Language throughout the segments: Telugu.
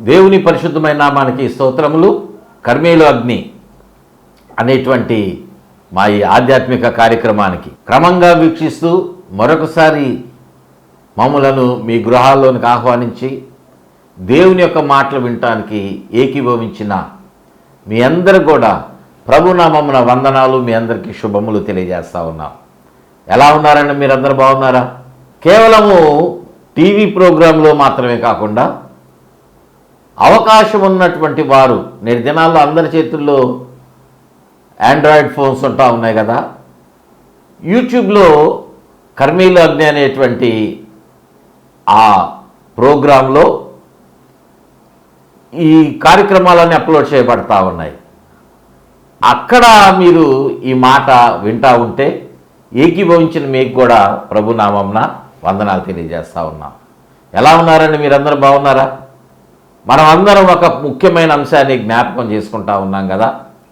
దేవుని పరిశుద్ధమైన నామానికి స్తోత్రములు. కర్మేలు అగ్ని అనేటువంటి మా ఈ ఆధ్యాత్మిక కార్యక్రమానికి క్రమంగా వీక్షిస్తూ మరొకసారి మమ్మలను మీ గృహాల్లోనికి ఆహ్వానించి దేవుని యొక్క మాటలు వినటానికి ఏకీభవించిన మీ అందరూ కూడా ప్రభునామమున వందనాలు, మీ అందరికీ శుభములు తెలియజేస్తూ ఉన్నాం. ఎలా ఉన్నారండి? మీరందరూ బాగున్నారా? కేవలము టీవీ ప్రోగ్రాంలో మాత్రమే కాకుండా అవకాశం ఉన్నటువంటి వారు, నేటి దినాల్లో అందరి చేతుల్లో ఆండ్రాయిడ్ ఫోన్స్ ఉంటా ఉన్నాయి కదా, యూట్యూబ్లో కర్మేలు అగ్ని అనేటువంటి ఆ ప్రోగ్రాంలో ఈ కార్యక్రమాలన్నీ అప్లోడ్ చేయబడతా ఉన్నాయి. అక్కడ మీరు ఈ మాట వింటూ ఉంటే ఏకీభవించిన మీకు కూడా ప్రభునామమున వందనాలు తెలియజేస్తూ ఉన్నాం. ఎలా ఉన్నారండి? మీరందరూ బాగున్నారా? మనం అందరం ఒక ముఖ్యమైన అంశాన్ని జ్ఞాపకం చేసుకుంటా ఉన్నాం కదా.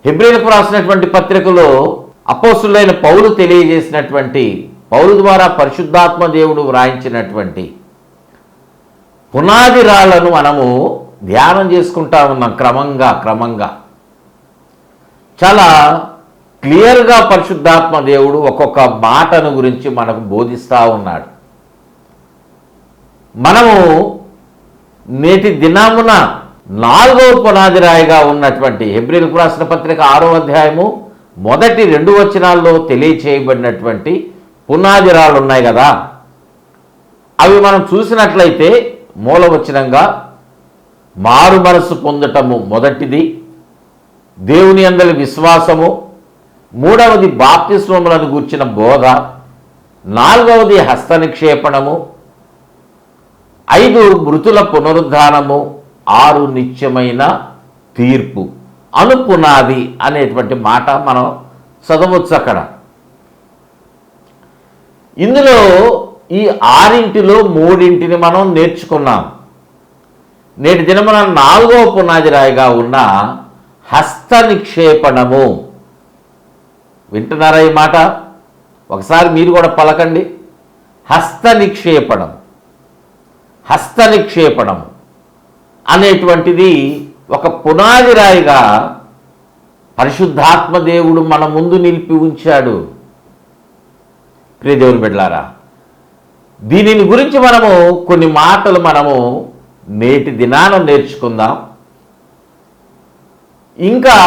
హెబ్రీయులకు రాసినటువంటి పత్రికలో అపోస్తులైన పౌలు తెలియజేసినటువంటి, పౌలు ద్వారా పరిశుద్ధాత్మ దేవుడు వ్రాయించినటువంటి పునాది రాళ్లను మనము ధ్యానం చేసుకుంటా ఉన్నాం. క్రమంగా చాలా క్లియర్గా పరిశుద్ధాత్మ దేవుడు ఒక్కొక్క మాటను గురించి మనకు బోధిస్తూ ఉన్నాడు. మనము నేటి దినమున 4వ పునాది రాయిగా ఉన్నటువంటి హెబ్రీయులకు రాసిన పత్రిక 6వ అధ్యాయము మొదటి 2 వచనాల్లో తెలియచేయబడినటువంటి పునాది రాళ్ళు ఉన్నాయి కదా, అవి మనం చూసినట్లయితే మూలవచనంగా మారు మనసు పొందటము మొదటిది, దేవుని యందలి విశ్వాసము, 3వది బాప్తిస్మములను గూర్చిన బోధ, 4వది హస్త నిక్షేపణము, 5 మృతుల పునరుద్ధానము, 6 నిత్యమైన తీర్పు అనుపునాది అనేటువంటి మాట మనం చదవచ్చు. అక్కడ ఇందులో ఈ 6ంటిలో 3ంటిని మనం నేర్చుకున్నాం. నేటి దినమున 4వ పునాది రాయిగా ఉన్న హస్త నిక్షేపణము. వింటున్నారా ఈ మాట? ఒకసారి మీరు కూడా పలకండి. హస్త నిక్షేపణం. హస్త నిక్షేపణం అనేటువంటిది ఒక పునాది రాయిగా పరిశుద్ధాత్మ దేవుడు మన ముందు నిలిపి ఉంచాడు. ప్రియ దేవుని బిడ్డలారా, దీనిని గురించి మనము కొన్ని మాటలు మనము నేటి దినాన నేర్చుకుందాం. ఇంకా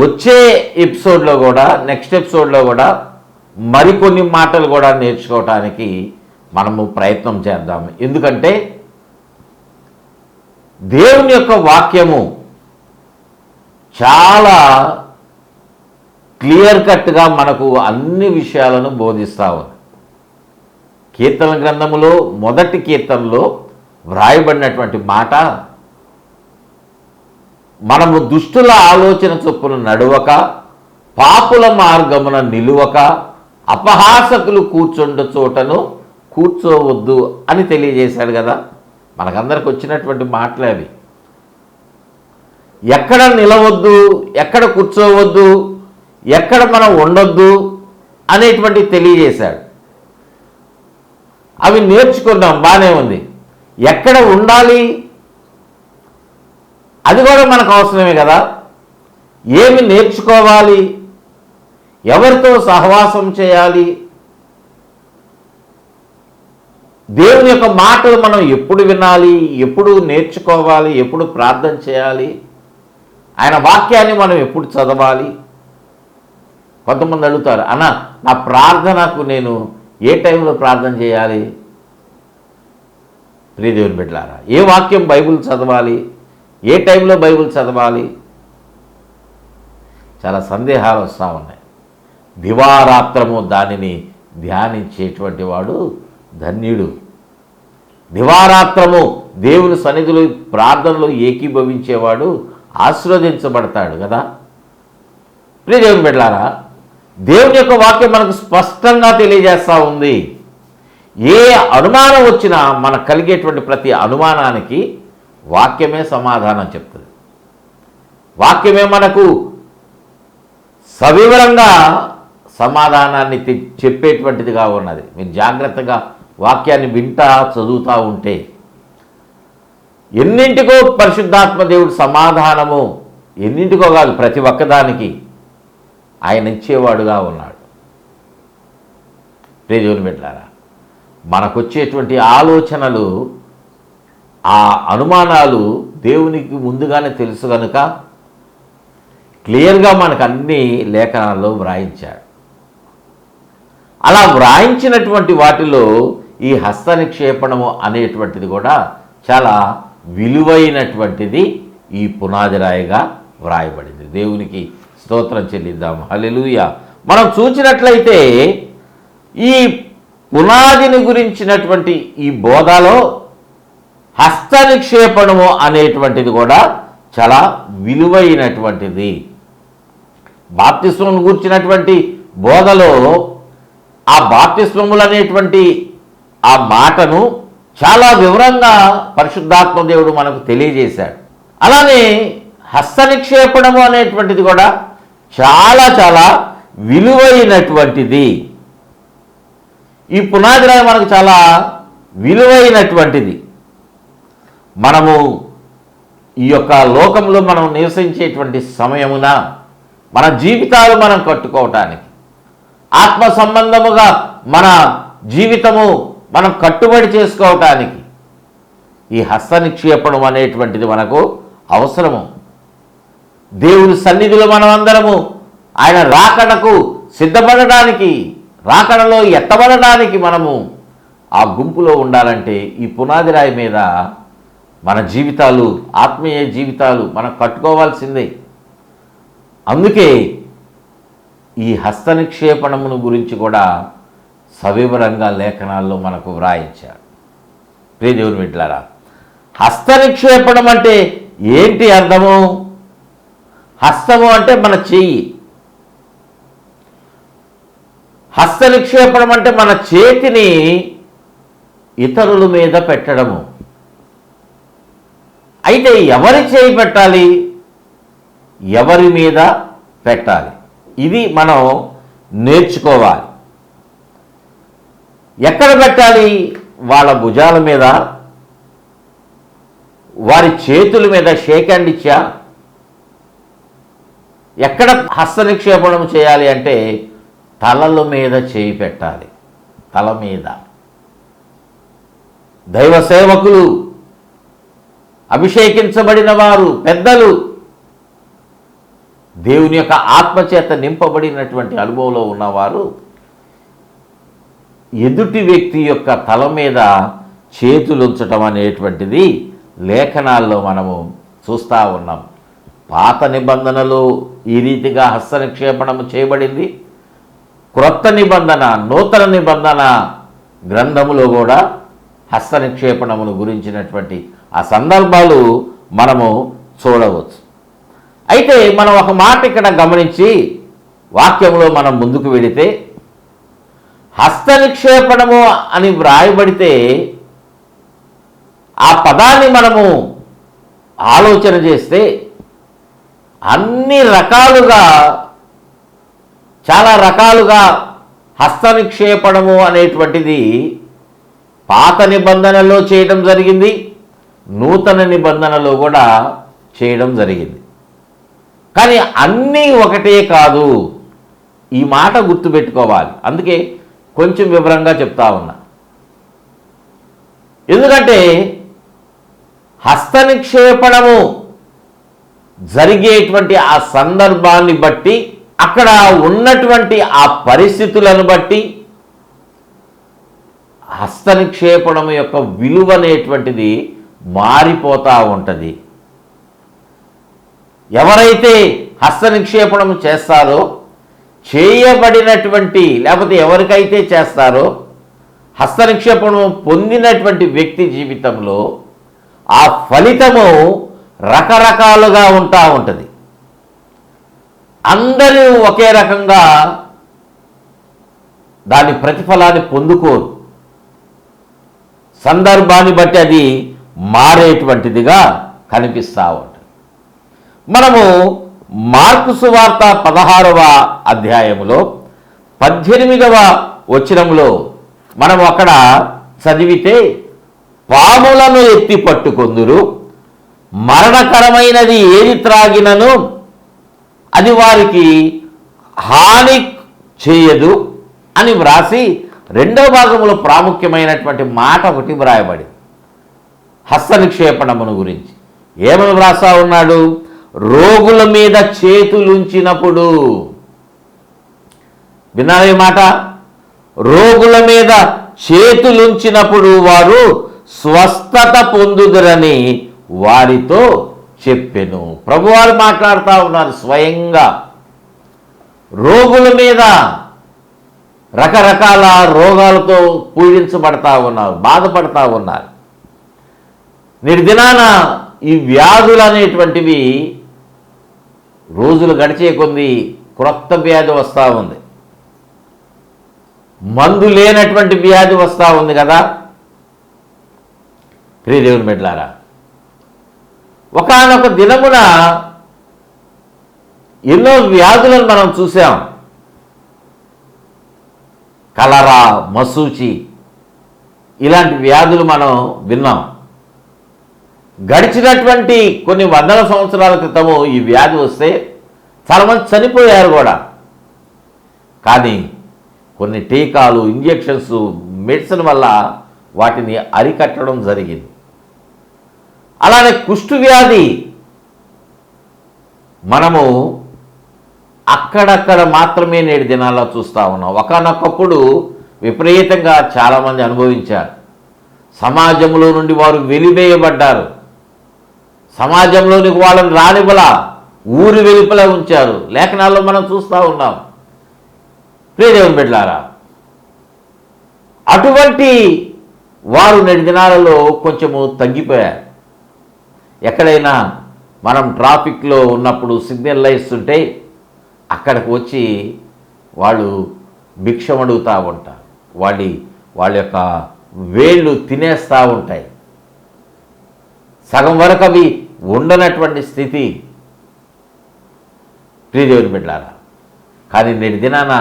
వచ్చే ఎపిసోడ్లో కూడా, నెక్స్ట్ ఎపిసోడ్లో కూడా మరికొన్ని మాటలు కూడా నేర్చుకోవటానికి మనము ప్రయత్నం చేద్దాం. ఎందుకంటే దేవుని యొక్క వాక్యము చాలా క్లియర్ కట్గా మనకు అన్ని విషయాలను బోధిస్తూ ఉంది. కీర్తన గ్రంథములో మొదటి కీర్తనలో వ్రాయబడినటువంటి మాట, మనము దుష్టుల ఆలోచన చొప్పున నడువక, పాపుల మార్గమున నిలువక, అపహాసకులు కూర్చుండ చోటను కూర్చోవద్దు అని తెలియజేశాడు కదా. మనకందరికి వచ్చినటువంటి మాటలే అవి. ఎక్కడ నిలవద్దు, ఎక్కడ కూర్చోవద్దు, ఎక్కడ మనం ఉండొద్దు అనేటువంటి తెలియజేశాడు. అవి నేర్చుకున్నాం, బాగానే ఉంది. ఎక్కడ ఉండాలి అది కూడా మనకు అవసరమే కదా. ఏమి నేర్చుకోవాలి, ఎవరితో సహవాసం చేయాలి, దేవుని యొక్క మాటలు మనం ఎప్పుడు వినాలి, ఎప్పుడు నేర్చుకోవాలి, ఎప్పుడు ప్రార్థన చేయాలి, ఆయన వాక్యాన్ని మనం ఎప్పుడు చదవాలి. కొంతమంది అడుగుతారు, అన్న నా ప్రార్థనకు నేను ఏ టైంలో ప్రార్థన చేయాలి? ప్రియ దేవుని బిడ్డలారా, ఏ వాక్యం బైబిల్ చదవాలి, ఏ టైంలో బైబిల్ చదవాలి? చాలా సందేహాలు వస్తూ ఉన్నాయి. దివారాత్రము దానిని ధ్యానించేటువంటి వాడు ధన్యుడు. దివారాత్రము దేవుని సన్నిధిలో ప్రార్థనలో ఏకీభవించేవాడు ఆశీర్వదించబడతాడు కదా. ప్రియ దేవుని బిడ్డలారా, దేవుని యొక్క వాక్యం మనకు స్పష్టంగా తెలియజేస్తూ ఉంది. ఏ అనుమానం వచ్చినా మనకు కలిగేటువంటి ప్రతి అనుమానానికి వాక్యమే సమాధానం చెప్తుంది. వాక్యమే మనకు సవివరంగా సమాధానాన్ని చెప్పేటువంటిదిగా ఉన్నది. మీరు జాగ్రత్తగా వాక్యాన్ని వింటా చదువుతూ ఉంటే ఎన్నింటికో పరిశుద్ధాత్మ దేవుడు సమాధానము, ఎన్నింటికో కాదు ప్రతి ఒక్కదానికి ఆయన ఇచ్చేవాడుగా ఉన్నాడు. దేవుని బిడ్డలారా, మనకొచ్చేటువంటి ఆలోచనలు, ఆ అనుమానాలు దేవునికి ముందుగానే తెలుసు కనుక క్లియర్గా మనకు అన్ని లేఖనాల్లో వ్రాయించాడు. అలా వ్రాయించినటువంటి వాటిలో ఈ హస్త నిక్షేపణము అనేటువంటిది కూడా చాలా విలువైనటువంటిది, ఈ పునాది రాయిగా వ్రాయబడింది. దేవునికి స్తోత్రం చెల్లిద్దాం. హల్లెలూయా. మనం చూసినట్లయితే ఈ పునాదిని గురించినటువంటి ఈ బోధలో హస్త నిక్షేపణము అనేటువంటిది కూడా చాలా విలువైనటువంటిది. బాప్తిస్మం గురించినటువంటి బోధలో ఆ బాప్తిస్మములు అనేటువంటి ఆ మాటను చాలా వివరంగా పరిశుద్ధాత్మ దేవుడు మనకు తెలియజేశాడు. అలానే హస్త నిక్షేపణము అనేటువంటిది కూడా చాలా చాలా విలువైనటువంటిది. ఈ పునాది రాయి మనకు చాలా విలువైనటువంటిది. మనము ఈ యొక్క లోకంలో మనం నివసించేటువంటి సమయమున మన జీవితాలు మనం కట్టుకోవటానికి, ఆత్మ సంబంధముగా మన జీవితము మనం కట్టుబడి చేసుకోవటానికి ఈ హస్త నిక్షేపణం అనేటువంటిది మనకు అవసరము. దేవుని సన్నిధిలో మనం అందరము ఆయన రాకడకు సిద్ధపడడానికి, రాకడలో ఎత్తబడడానికి మనము ఆ గుంపులో ఉండాలంటే ఈ పునాది రాయి మీద మన జీవితాలు, ఆత్మీయ జీవితాలు మనం కట్టుకోవాల్సిందే. అందుకే ఈ హస్త నిక్షేపణమును గురించి కూడా సవివరంగా లేఖనాల్లో మనకు వ్రాయించాడు. ప్రియ దేవుని బిడ్డలారా, హస్త నిక్షేపణం అంటే ఏంటి అర్థము? హస్తము అంటే మన చెయ్యి. హస్త నిక్షేపణం అంటే మన చేతిని ఇతరుల మీద పెట్టడము. అయితే ఎవరి చేయి పెట్టాలి, ఎవరి మీద పెట్టాలి, ఇది మనం నేర్చుకోవాలి. ఎక్కడ పెట్టాలి? వాళ్ళ భుజాల మీద, వారి చేతుల మీద షేక్ హ్యాండ్ ఇచ్చా. ఎక్కడ హస్త నిక్షేపణం చేయాలి అంటే తలల మీద చేయి పెట్టాలి. తల మీద. దైవ సేవకులు, అభిషేకించబడిన వారు, పెద్దలు, దేవుని యొక్క ఆత్మచేత నింపబడినటువంటి అనుభవంలో ఉన్నవారు ఎదుటి వ్యక్తి యొక్క తల మీద చేతులు ఉంచటం అనేటువంటిది లేఖనాల్లో మనము చూస్తూ ఉన్నాం. పాత నిబంధనలో ఈ రీతిగా హస్త నిక్షేపణము చేయబడింది. క్రొత్త నిబంధన, నూతన నిబంధన గ్రంథములో కూడా హస్త నిక్షేపణమును గురించినటువంటి ఆ సందర్భాలు మనము చూడవచ్చు. అయితే మనం ఒక మాట ఇక్కడ గమనించి వాక్యంలో మనం ముందుకు వెళితే, హస్త నిక్షేపణము అని వ్రాయబడితే ఆ పదాన్ని మనము ఆలోచన చేస్తే అన్ని రకాలుగా, చాలా రకాలుగా హస్త నిక్షేపణము అనేటువంటిది పాత నిబంధనలో చేయడం జరిగింది, నూతన నిబంధనలో కూడా చేయడం జరిగింది. కానీ అన్నీ ఒకటే కాదు. ఈ మాట గుర్తుపెట్టుకోవాలి. అందుకే కొంచెం వివరంగా చెప్తా ఉన్నా. ఎందుకంటే హస్త నిక్షేపణము జరిగేటువంటి ఆ సందర్భాన్ని బట్టి, అక్కడ ఉన్నటువంటి ఆ పరిస్థితులను బట్టి హస్త నిక్షేపణము యొక్క విలువ అనేటువంటిది మారిపోతూ ఉంటుంది. ఎవరైతే హస్త నిక్షేపణం చేస్తారో, చేయబడినటువంటి, లేకపోతే ఎవరికైతే చేస్తారో హస్త నిక్షేపణం పొందినటువంటి వ్యక్తి జీవితంలో ఆ ఫలితము రకరకాలుగా ఉంటుంది. అందరూ ఒకే రకంగా దాని ప్రతిఫలాన్ని పొందుకోరు. సందర్భాన్ని బట్టి అది మారేటువంటిదిగా కనిపిస్తూ ఉంటుంది. మనము మార్కు సువార్త 16వ అధ్యాయములో 18వ వచనంలో మనం అక్కడ చదివితే, పాములను ఎత్తి పట్టుకొందురు, మరణకరమైనది ఏది త్రాగినను అది వారికి హాని చేయదు అని వ్రాసి రెండవ భాగంలో ప్రాముఖ్యమైనటువంటి మాట ఒకటి వ్రాయబడి హస్త నిక్షేపణమును గురించి ఏమని వ్రాసా ఉన్నాడు? రోగుల మీద చేతులుంచినప్పుడు. విన్నారా మాట? రోగుల మీద చేతులుంచినప్పుడు వారు స్వస్థత పొందుదురని వారితో చెప్పెను. ప్రభువారు మాట్లాడుతూ ఉన్నారు స్వయంగా. రోగుల మీద రకరకాల రోగాలతో పీడించబడతా ఉన్నారు, బాధపడతా ఉన్నారు. నేటి దినాన ఈ వ్యాధులు అనేటువంటివి రోజులు గడిచే కొద్దీ క్రొత్త వ్యాధి వస్తూ ఉంది, మందు లేనటువంటి వ్యాధి వస్తూ ఉంది కదా ప్రియ దేవుని బిడ్డలారా. ఒకానొక దినమున ఎన్నో వ్యాధులను మనం చూసాం. కలరా, మసూచి ఇలాంటి వ్యాధులు మనం విన్నాం. గడిచినటువంటి కొన్ని వందల సంవత్సరాల క్రితము ఈ వ్యాధి వస్తే చాలామంది చనిపోయారు కూడా. కానీ కొన్ని టీకాలు, ఇంజెక్షన్స్, మెడిసిన్ వల్ల వాటిని అరికట్టడం జరిగింది. అలానే కుష్టు వ్యాధి మనము అక్కడక్కడ మాత్రమే నేటి దినాల్లో చూస్తూ ఉన్నాం. ఒకనొకప్పుడు విపరీతంగా చాలామంది అనుభవించారు. సమాజంలో నుండి వారు వెలివేయబడ్డారు. సమాజంలోనికి వాళ్ళని రానివ్వలా, ఊరి వెలుపల ఉంచారు. లేఖనాల్లో మనం చూస్తూ ఉన్నాం ప్రియ దేవుని బిడ్డలారా. అటువంటి వారు నేటి దినాలలో కొంచెము తగ్గిపోయారు. ఎక్కడైనా మనం ట్రాఫిక్లో ఉన్నప్పుడు సిగ్నల్ లైట్స్ ఉంటే అక్కడికి వచ్చి వాళ్ళు భిక్షం అడుగుతూ ఉంటారు. వాళ్ళ యొక్క వేళ్ళు తినేస్తూ ఉంటాయి. సగం వరకు అవి ఉండనటువంటి స్థితి ప్రియదేవుని బిడ్డలారా. కానీ నేటి దినాన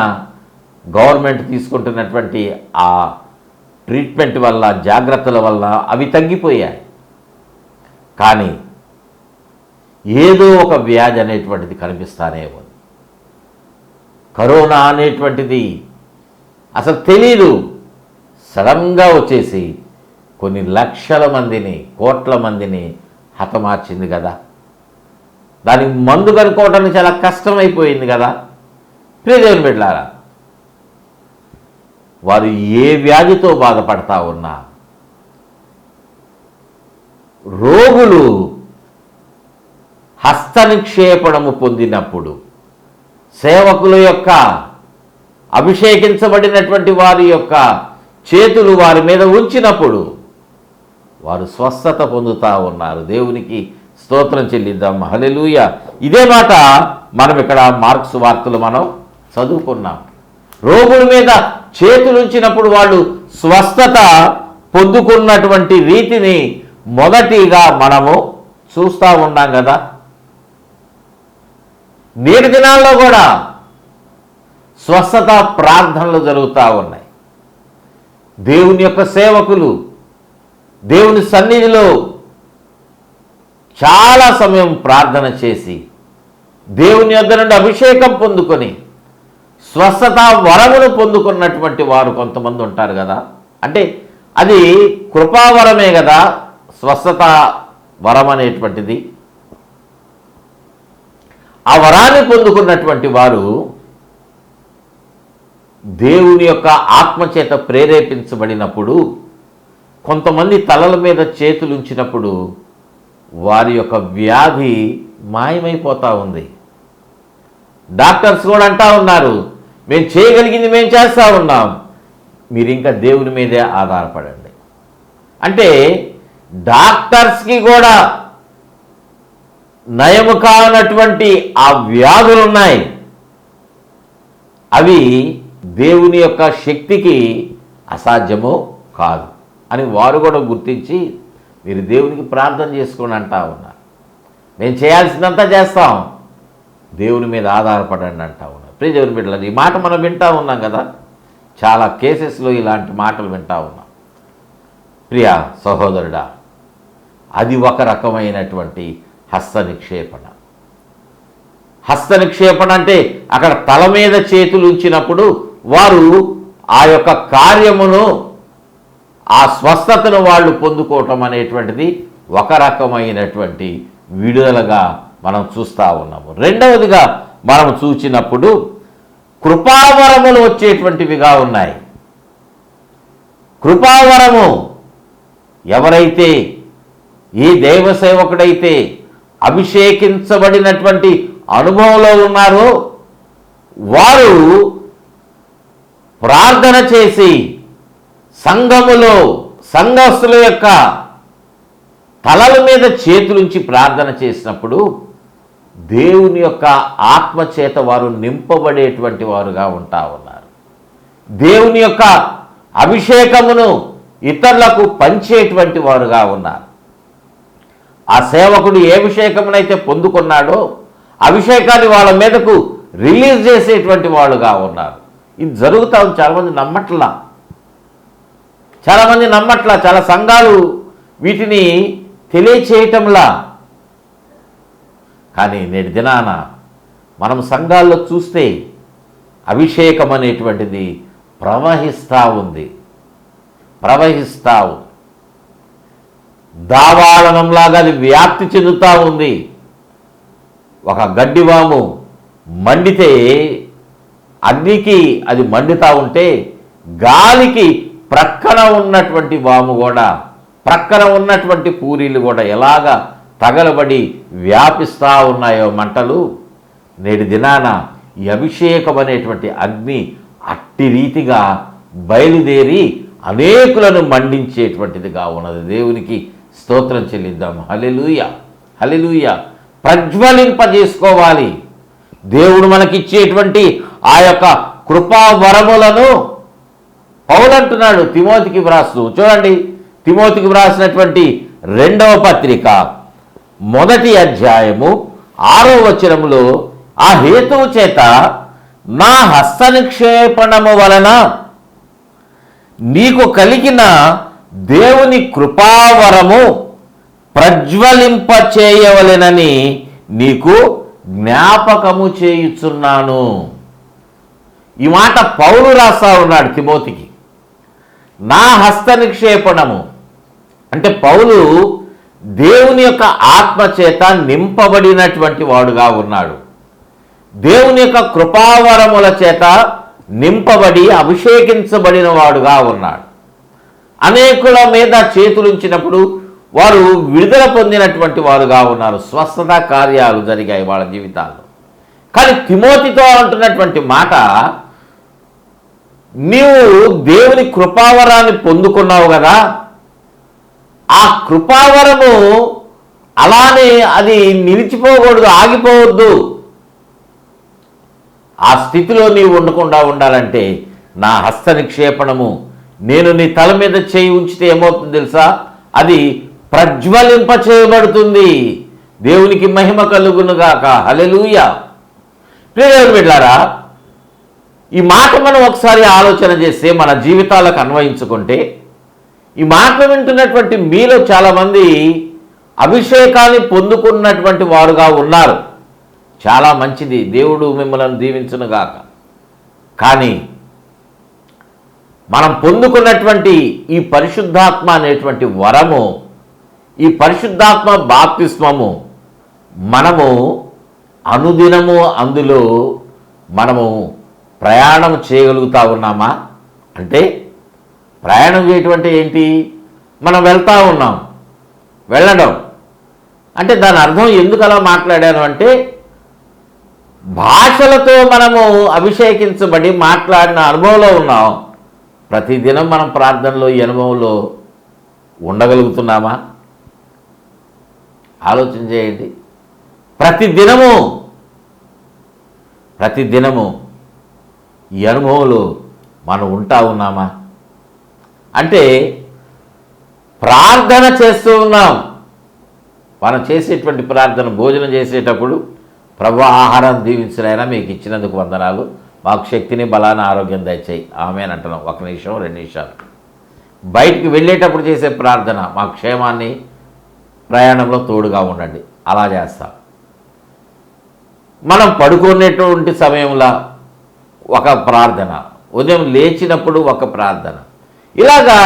గవర్నమెంట్ తీసుకుంటున్నటువంటి ఆ ట్రీట్మెంట్ వల్ల, జాగ్రత్తల వల్ల అవి తగ్గిపోయాయి. కానీ ఏదో ఒక వ్యాధి అనేటువంటిది కనిపిస్తానే ఉంది. కరోనా అనేటువంటిది అసలు తెలీదు, సడన్గా వచ్చేసి కొన్ని లక్షల మందిని, కోట్ల మందిని హతమార్చింది కదా. దానికి మందు కనుక్కోవడానికి చాలా కష్టమైపోయింది కదా ప్రియదేవుని బిడ్డలారా. వారు ఏ వ్యాధితో బాధపడతా ఉన్నా రోగులు హస్త నిక్షేపణము పొందినప్పుడు, సేవకుల యొక్క అభిషేకించబడినటువంటి వారి యొక్క చేతులు వారి మీద ఉంచినప్పుడు వారు స్వస్థత పొందుతూ ఉన్నారు. దేవునికి స్తోత్రం చెల్లిద్దాం. హల్లెలూయా. ఇదే మాట మనం ఇక్కడ మార్క్స్ వార్తలు మనం చదువుకున్నాం. రోగుల మీద చేతులు ఉంచినప్పుడు వాళ్ళు స్వస్థత పొందుకున్నటువంటి రీతిని మొదటిగా మనము చూస్తూ ఉన్నాం కదా. నేటి దినాల్లో కూడా స్వస్థత ప్రార్థనలు జరుగుతూ ఉన్నాయి. దేవుని యొక్క సేవకులు దేవుని సన్నిధిలో చాలా సమయం ప్రార్థన చేసి దేవుని యొద్ద నుండి అభిషేకం పొందుకొని స్వస్థత వరమును పొందుకున్నటువంటి వారు కొంతమంది ఉంటారు కదా. అంటే అది కృపావరమే కదా స్వస్థత వరం అనేటువంటిది. ఆ వరాన్ని పొందుకున్నటువంటి వారు దేవుని యొక్క ఆత్మచేత ప్రేరేపించబడినప్పుడు కొంతమంది తలల మీద చేతులు ఉంచినప్పుడు వారి యొక్క వ్యాధి మాయమైపోతూ ఉంది. డాక్టర్స్ కూడా అంటా ఉన్నారు, మేము చేయగలిగింది మేము చేస్తూ ఉన్నాం, మీరు ఇంకా దేవుని మీదే ఆధారపడండి. అంటే డాక్టర్స్కి కూడా నయము కానటువంటి ఆ వ్యాధులు ఉన్నాయి. అవి దేవుని యొక్క శక్తికి అసాధ్యము కాదు అని వారు కూడా గుర్తించి మీరు దేవునికి ప్రార్థన చేసుకొని అంటా ఉన్నారు. మేము చేయాల్సిందంతా చేస్తాం, దేవుని మీద ఆధారపడండి అంటా ఉన్నారు. ప్రియ దేవుని బిడ్డలారా, ఈ మాట మనం వింటూ ఉన్నాం కదా. చాలా కేసెస్లో ఇలాంటి మాటలు వింటూ ఉన్నాం. ప్రియ సహోదరుడా, అది ఒక రకమైనటువంటి హస్త నిక్షేపణ. హస్త నిక్షేపణ అంటే అక్కడ తల మీద చేతులు ఉంచినప్పుడు వారు ఆ యొక్క కార్యమును, ఆ స్వస్థతను వాళ్ళు పొందుకోవటం అనేటువంటిది ఒక రకమైనటువంటి విడుదలగా మనం చూస్తూ ఉన్నాము. రెండవదిగా మనం చూచినప్పుడు కృపావరములు వచ్చేటువంటివిగా ఉన్నాయి. కృపావరము ఎవరైతే, ఏ దైవ సేవకుడైతే అభిషేకించబడినటువంటి అనుభవంలో ఉన్నారో వారు ప్రార్థన చేసి సంఘములో సంఘస్థుల యొక్క తలల మీద చేతులుంచి ప్రార్థన చేసినప్పుడు దేవుని యొక్క ఆత్మచేత వారు నింపబడేటువంటి వారుగా ఉంటా ఉన్నారు. దేవుని యొక్క అభిషేకమును ఇతరులకు పంచేటువంటి వారుగా ఉన్నారు. ఆ సేవకుడు ఏ అభిషేకమునైతే పొందుకున్నాడో అభిషేకాన్ని వాళ్ళ మీదకు రిలీజ్ చేసేటువంటి వాళ్ళుగా ఉన్నారు. ఇది జరుగుతూ ఉంది. చాలామంది నమ్మట్లా, చాలా సంఘాలు వీటిని తెలియచేయటంలా. కానీ నేటి దినాన మనం సంఘాల్లో చూస్తే అభిషేకం అనేటువంటిది ప్రవహిస్తూ ఉంది. దావాళనంలాగా అది వ్యాప్తి చెందుతూ ఉంది. ఒక గడ్డివాము మండితే అగ్నికి అది మండుతూ ఉంటే గాలికి ప్రక్కన ఉన్నటువంటి వాము కూడా, ప్రక్కన ఉన్నటువంటి పూరీలు కూడా ఎలాగా తగలబడి వ్యాపిస్తూ ఉన్నాయో మంటలు, నేటి దినాన ఈ అభిషేకం అనేటువంటి అగ్ని అట్టి రీతిగా బయలుదేరి అనేకులను మండించేటువంటిదిగా ఉన్నది. దేవునికి స్తోత్రం చెల్లిద్దాం. హల్లెలూయా, హల్లెలూయా. ప్రజ్వలింపజేసుకోవాలి. దేవుడు మనకిచ్చేటువంటి ఆ యొక్క కృపా వరములను పౌలు అంటున్నాడు తిమోతికి వ్రాస్తూ. చూడండి, తిమోతికి వ్రాసినటువంటి 2వ పత్రిక 1వ అధ్యాయము 6వ వచనములో, ఆ హేతువు చేత నా హస్త నిక్షేపణము వలన నీకు కలిగిన దేవుని కృపావరము ప్రజ్వలింపచేయవలెనని నీకు జ్ఞాపకము చేయుచున్నాను. ఈ మాట పౌలు రాస్తా ఉన్నాడు తిమోతికి. నా హస్త నిక్షేపణము అంటే పౌలు దేవుని యొక్క ఆత్మచేత నింపబడినటువంటి వాడుగా ఉన్నాడు. దేవుని యొక్క కృపావరముల చేత నింపబడి అభిషేకించబడిన వాడుగా ఉన్నాడు. అనేకుల మీద చేతులుంచినప్పుడు వారు విడుదల పొందినటువంటి వారుగా ఉన్నారు. స్వస్థత కార్యాలు జరిగాయి వాళ్ళ జీవితాల్లో. కానీ తిమోతితో అంటున్నటువంటి మాట, నీవు దేవుని కృపావరాన్ని పొందుకున్నావు కదా, ఆ కృపావరము అలానే అది నిలిచిపోకూడదు, ఆగిపోవద్దు. ఆ స్థితిలో నీవు ఉండకుండా ఉండాలంటే నా హస్త నిక్షేపణము, నేను నీ తల మీద చేయి ఉంచితే ఏమవుతుంది తెలుసా? అది ప్రజ్వలింప చేయబడుతుంది. దేవునికి మహిమ కలుగునుగాక. హల్లెలూయా. ప్రియమైన బిడ్డలారా, ఈ మాట మనం ఒకసారి ఆలోచన చేస్తే, మన జీవితాలకు అన్వయించుకుంటే, ఈ మాట వింటున్నటువంటి మీలో చాలామంది అభిషేకాన్ని పొందుకున్నటువంటి వారుగా ఉన్నారు. చాలా మంచిది, దేవుడు మిమ్మల్ని దీవించునుగాక. కానీ మనం పొందుకున్నటువంటి ఈ పరిశుద్ధాత్మ అనేటువంటి వరము, ఈ పరిశుద్ధాత్మ బాప్తిస్మము, మనము అనుదినము అందులో మనము ప్రయాణం చేయగలుగుతూ ఉన్నామా? అంటే ప్రయాణం చేయటం అంటే ఏంటి? మనం వెళ్తూ ఉన్నాం. వెళ్ళడం అంటే దాని అర్థం ఎందుకు అలా మాట్లాడాను అంటే, భాషలతో మనము అభిషేకించబడి మాట్లాడిన అనుభవంలో ఉన్నాం. ప్రతిదినం మనం ప్రార్థనలో ఈ అనుభవంలో ఉండగలుగుతున్నామా? ఆలోచన చేయండి. ప్రతిదినము ఈ అనుభవంలో మనం ఉంటా ఉన్నామా? అంటే ప్రార్థన చేస్తూ ఉన్నాం. మనం చేసేటువంటి ప్రార్థన, భోజనం చేసేటప్పుడు, ప్రభు ఆహారం దీవించినైనా మీకు ఇచ్చినందుకు వందనాలు, మాకు శక్తిని బలాన్ని ఆరోగ్యం దయచేయి, ఆమేన్ అంటున్నాం. 1 నిమిషం 2 నిమిషాలు. బయటికి వెళ్ళేటప్పుడు చేసే ప్రార్థన, మా క్షేమాన్ని ప్రయాణంలో తోడుగా ఉండండి. అలా చేస్తాం. మనం పడుకునేటువంటి సమయంలో ఒక ప్రార్థన, ఉదయం లేచినప్పుడు ఒక ప్రార్థన, ఇలాగా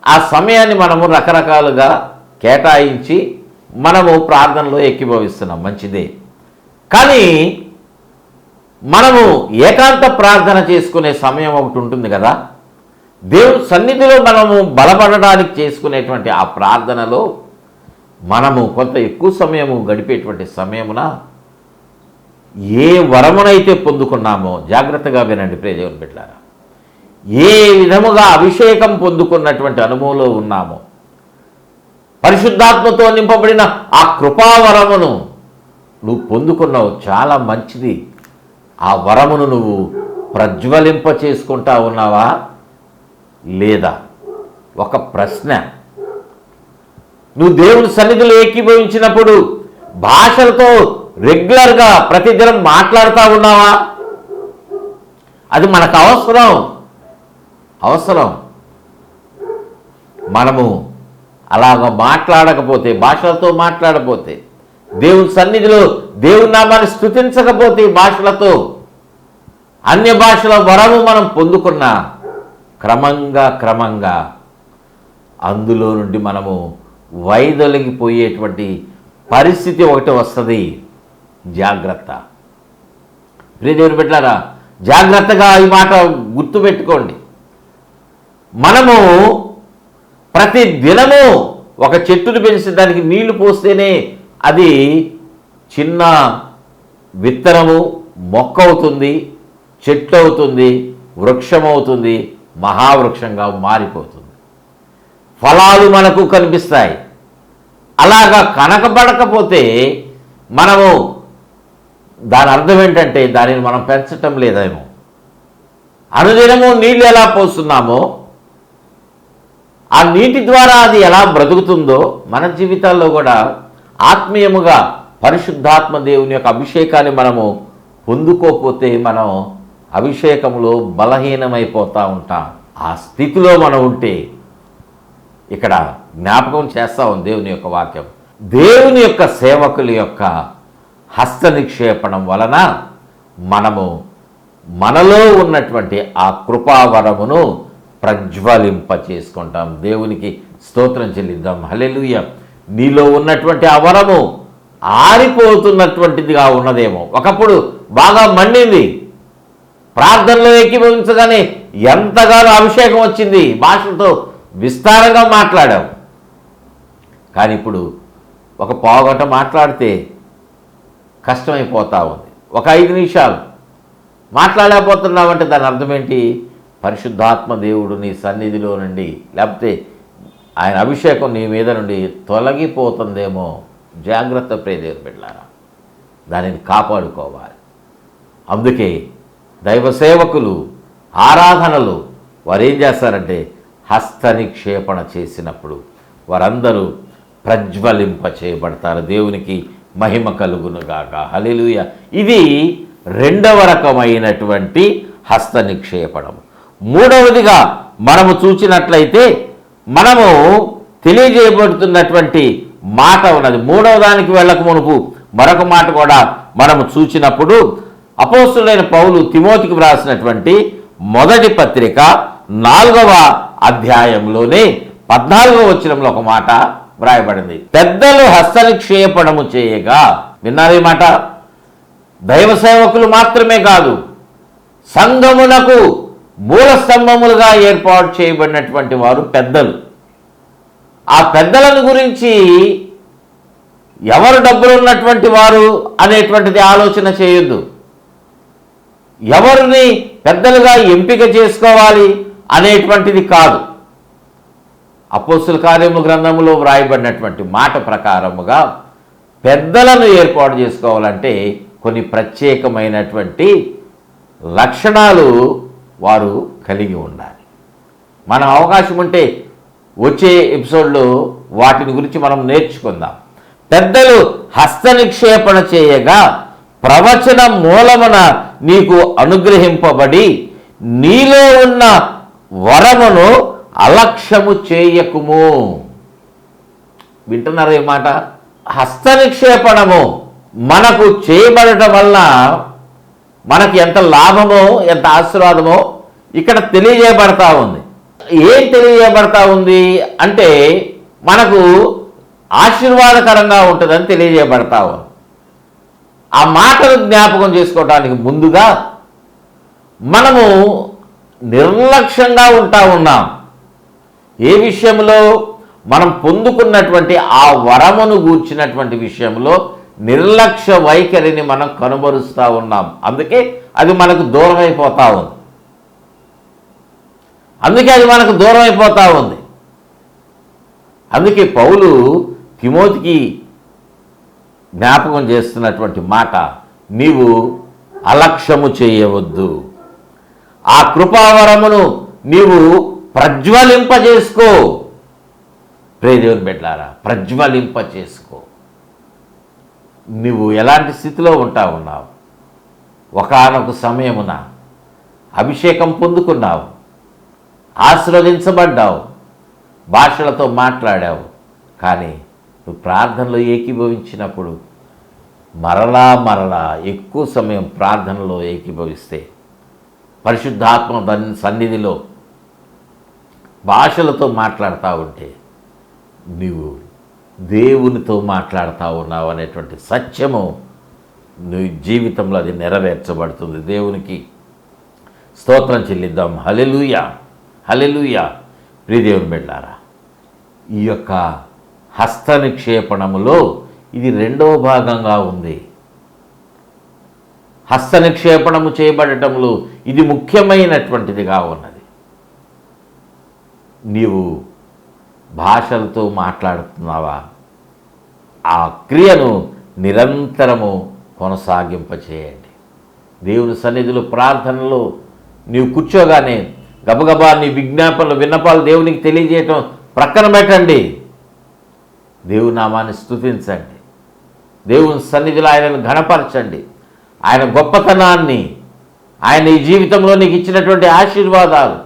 ఆ సమయాన్ని మనము రకరకాలుగా కేటాయించి మనము ప్రార్థనలో ఏకీభవిస్తున్నాం, మంచిదే. కానీ మనము ఏకాంత ప్రార్థన చేసుకునే సమయం ఒకటి ఉంటుంది కదా, దేవుని సన్నిధిలో మనము బలపడడానికి చేసుకునేటువంటి ఆ ప్రార్థనలో మనము కొంత ఎక్కువ సమయము గడిపేటువంటి సమయమున ఏ వరమునైతే పొందుకున్నామో, జాగ్రత్తగా వినండి ప్రియ దేవుని బిడ్డలారా, ఏ విధముగా అభిషేకం పొందుకున్నటువంటి అనుభవంలో ఉన్నామో, పరిశుద్ధాత్మతో నింపబడిన ఆ కృపావరమును నువ్వు పొందుకున్నావు, చాలా మంచిది. ఆ వరమును నువ్వు ప్రజ్వలింప చేసుకుంటా ఉన్నావా లేదా? ఒక ప్రశ్న. నువ్వు దేవుని సన్నిధిలో ఏకీభవించినప్పుడు భాషలతో రెగ్యులర్గా ప్రతిదినం మాట్లాడుతూ ఉన్నావా? అది మనకు అవసరం. మనము అలాగ మాట్లాడకపోతే, భాషలతో మాట్లాడకపోతే, దేవుని సన్నిధిలో దేవుని నామాన్ని స్తుతించకపోతే, భాషలతో అన్య భాషల వరము మనం పొందుకున్న క్రమంగా అందులో నుండి మనము వైదొలిగిపోయేటువంటి పరిస్థితి ఒకటి వస్తుంది. జాగ్రత్త. ప్రియ దేవుని బిడ్డలారా, జాగ్రత్తగా ఈ మాట గుర్తుపెట్టుకోండి. మనము ప్రతి దినము ఒక చెట్టును పెంచి దానికి నీళ్లు పోస్తేనే అది చిన్న విత్తనము మొక్క అవుతుంది, చెట్టు అవుతుంది, వృక్షం అవుతుంది, మహావృక్షంగా మారిపోతుంది. ఫలాలు మనకు కనిపిస్తాయి. అలాగా కనకబడకపోతే మనము దాని అర్థం ఏంటంటే దానిని మనం పెంచటం లేదేమో. అనుదినము నీళ్ళు ఎలా పోస్తున్నామో, ఆ నీటి ద్వారా అది ఎలా బ్రతుకుతుందో, మన జీవితాల్లో కూడా ఆత్మీయముగా పరిశుద్ధాత్మ దేవుని యొక్క అభిషేకాన్ని మనము పొందుకోకపోతే మనం అభిషేకంలో బలహీనమైపోతూ ఉంటాం. ఆ స్థితిలో మనం ఉంటే ఇక్కడ జ్ఞాపకం చేస్తా ఉంది దేవుని యొక్క వాక్యం. దేవుని యొక్క సేవకుల యొక్క హస్త నిక్షేపణం వలన మనము మనలో ఉన్నటువంటి ఆ కృపావరమును ప్రజ్వలింప చేసుకుంటాం. దేవునికి స్తోత్రం చెల్లిద్దాం. హల్లెలూయా. నీలో ఉన్నటువంటి ఆ వరము ఆరిపోతున్నటువంటిదిగా ఉన్నదేమో. ఒకప్పుడు బాగా మండింది, ప్రార్థనలో ఏకీభవించగానే ఎంతగానో అభిషేకం వచ్చింది, భాషలతో విస్తారంగా మాట్లాడాం. కానీ ఇప్పుడు ఒక పావుగంట మాట్లాడితే కష్టమైపోతూ ఉంది. ఒక 5 నిమిషాలు మాట్లాడలేకపోతున్నామంటే దాని అర్థం ఏంటి? పరిశుద్ధాత్మ దేవుడు నీ సన్నిధిలో నుండి, లేకపోతే ఆయన అభిషేకం నీ మీద నుండి తొలగిపోతుందేమో. జాగ్రత్త ప్రియ దేవుని బిడ్డలారా, దానిని కాపాడుకోవాలి. అందుకే దైవ సేవకులు ఆరాధనలు వారు ఏం చేస్తారంటే హస్త నిక్షేపణ చేసినప్పుడు వారందరూ ప్రజ్వలింప చేయబడతారు. దేవునికి మహిమ కలుగునుగాక. హల్లెలూయా. ఇది 2వ రకమైనటువంటి హస్త నిక్షేపణం. 3వదిగా మనము చూసినట్లయితే మనము తెలియజేయబడుతున్నటువంటి మాట ఉన్నది. 3వ దానికి వెళ్ళక మునుపు మరొక మాట కూడా మనము చూసినప్పుడు అపోస్తులైన పౌలు తిమోతికి వ్రాసినటువంటి మొదటి పత్రిక 4వ అధ్యాయంలోనే 14వ వచనంలో ఒక మాట వ్రాయబడింది. పెద్దలు హస్తనిక్షేపణము చేయగా, విన్నారు ఈ మాట? దైవ సేవకులు మాత్రమే కాదు, సంఘమునకు మూల స్తంభములుగా ఏర్పాటు చేయబడినటువంటి వారు పెద్దలు. ఆ పెద్దలను గురించి ఎవరు డబ్బులు ఉన్నటువంటి వారు అనేటువంటిది ఆలోచన చేయొద్దు. ఎవరిని పెద్దలుగా ఎంపిక చేసుకోవాలి అనేటువంటిది కాదు. అపోస్తుల కార్యముల గ్రంథములో వ్రాయబడినటువంటి మాట ప్రకారముగా పెద్దలను ఏర్పాటు చేసుకోవాలంటే కొన్ని ప్రత్యేకమైనటువంటి లక్షణాలు వారు కలిగి ఉండాలి. మనం అవకాశం ఉంటే వచ్చే ఎపిసోడ్లో వాటిని గురించి మనం నేర్చుకుందాం. పెద్దలు హస్త నిక్షేపణ చేయగా ప్రవచన మూలమున నీకు అనుగ్రహింపబడి నీలో ఉన్న వరమును అలక్ష్యము చేయకుము. వింటున్నారా ఈ మాట? హస్త నిక్షేపణము మనకు చేయబడటం వల్ల మనకి ఎంత లాభమో ఎంత ఆశీర్వాదమో ఇక్కడ తెలియజేయబడతా ఉంది. ఏం తెలియజేయబడతా ఉంది అంటే మనకు ఆశీర్వాదకరంగా ఉంటుందని తెలియజేయబడతా ఉంది. ఆ మాటలు జ్ఞాపకం చేసుకోవడానికి ముందుగా మనము నిర్లక్ష్యంగా ఉంటా ఉన్నాం. ఏ విషయంలో? మనం పొందుకున్నటువంటి ఆ వరమును గూర్చినటువంటి విషయంలో నిర్లక్ష్య వైఖరిని మనం కనుబరుస్తూ ఉన్నాం. అందుకే అది మనకు దూరం అయిపోతూ ఉంది. అందుకే పౌలు తిమోతికి జ్ఞాపకం చేస్తున్నటువంటి మాట, నీవు అలక్ష్యము చేయవద్దు. ఆ కృపావరమును నీవు ప్రజ్వలింపజేసుకో. ప్రియదేవుని బిడ్డలారా, ప్రజ్వలింపచేసుకో. నువ్వు ఎలాంటి స్థితిలో ఉన్నావు? ఒకానొక సమయమున అభిషేకం పొందుకున్నావు, ఆశీర్వదించబడ్డావు, భాషలతో మాట్లాడావు. కానీ నువ్వు ప్రార్థనలో ఏకీభవించినప్పుడు మరలా ఎక్కువ సమయం ప్రార్థనలో ఏకీభవిస్తే, పరిశుద్ధాత్మ సన్నిధిలో భాషలతో మాట్లాడుతూ ఉంటే నీవు దేవునితో మాట్లాడుతూ ఉన్నావు అనేటువంటి సత్యము నీ జీవితంలో అది నెరవేర్చబడుతుంది. దేవునికి స్తోత్రం చెల్లిద్దాం. హల్లెలూయా, హల్లెలూయా. ప్రియదేవుని బిడ్డలారా, ఈ యొక్క హస్త నిక్షేపణములో ఇది రెండవ భాగంగా ఉంది. హస్త నిక్షేపణము చేయబడటంలో ఇది ముఖ్యమైనటువంటిదిగా ఉన్నది. నీవు భాషలతో మాట్లాడుతున్నావా? ఆ క్రియను నిరంతరము కొనసాగింపచేయండి. దేవుని సన్నిధిలో ప్రార్థనలో నీవు కూర్చోగానే గబగబా నీ విన్నపాలు దేవునికి తెలియజేయటం ప్రక్కన పెట్టండి. దేవుని నామాన్ని స్తుతించండి. దేవుని సన్నిధిలో ఆయనను ఘనపరచండి. ఆయన గొప్పతనాన్ని, ఆయన ఈ జీవితంలో నీకు ఇచ్చినటువంటి ఆశీర్వాదాలు,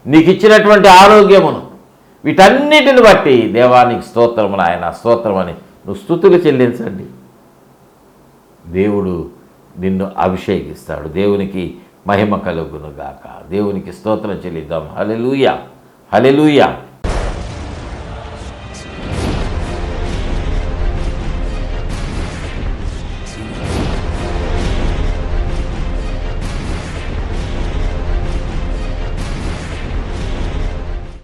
నీకు ఇచ్చినటువంటి ఆరోగ్యమును, వీటన్నిటిని బట్టి దేవానికి స్తోత్రములు, ఆయన స్తోత్రమని నువ్వు స్తుతులు చెల్లించండి. దేవుడు నిన్ను అభిషేకిస్తాడు. దేవునికి మహిమ కలుగునుగాక. దేవునికి స్తోత్రం చెల్లిద్దాం. హల్లెలూయా, హల్లెలూయా.